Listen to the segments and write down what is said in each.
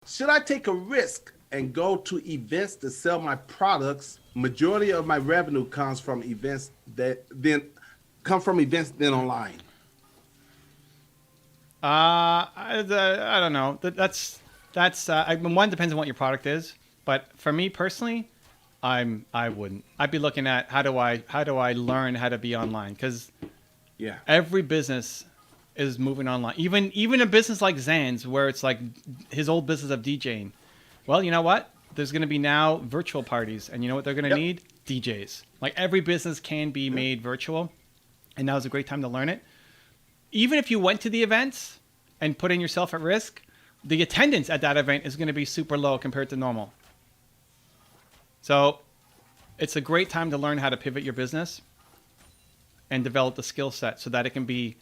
Should I take a risk and go to events to sell my products? Majority of my revenue comes from events then online. I don't know. That's I mean, one depends on what your product is, but for me personally, I wouldn't. I'd be looking at how do I learn how to be online, because Yeah. every business is moving online. Even a business like Zanz, where it's like his old business of DJing. Well, you know what? There's going to be now virtual parties, and you know what they're going to need? DJs. Like every business can be made virtual, and now is a great time to learn it. Even if you went to the events and putting yourself at risk, the attendance at that event is going to be super low compared to normal. So it's a great time to learn how to pivot your business and develop the skill set so that it can be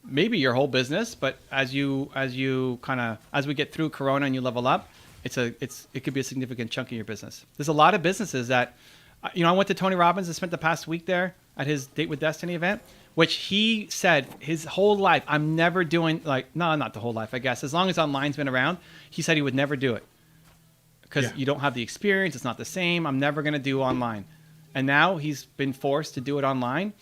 maybe your whole business. But as we get through Corona and you level up, it could be a significant chunk of your business. There's a lot of businesses that, I went to Tony Robbins and spent the past week there at his Date with Destiny event, which he said his whole life, I'm never doing, not the whole life, I guess. As long as online's been around, he said he would never do it because you don't have the experience. It's not the same. I'm never going to do online. And now he's been forced to do it online.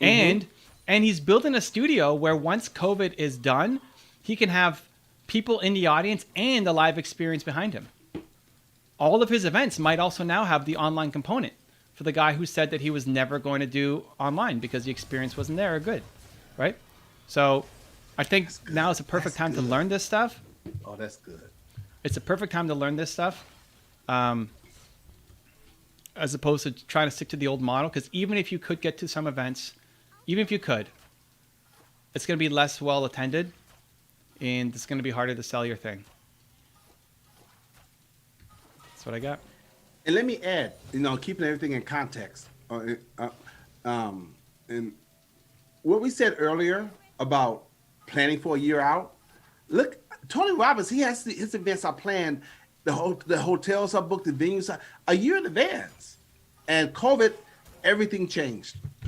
And he's building a studio where once COVID is done, he can have people in the audience and a live experience behind him. All of his events might also now have the online component for the guy who said that he was never going to do online because the experience wasn't there or good, right? So I think now is a perfect time to learn this stuff. Oh, that's good. It's a perfect time to learn this stuff, as opposed to trying to stick to the old model. Because even if you could get to some events, even if you could, it's going to be less well attended, and it's going to be harder to sell your thing. That's what I got. And let me add, keeping everything in context, and what we said earlier about planning for a year out. Look, Tony Robbins, he has his events are planned. The hotels are booked, the venues are a year in advance. And COVID, everything changed.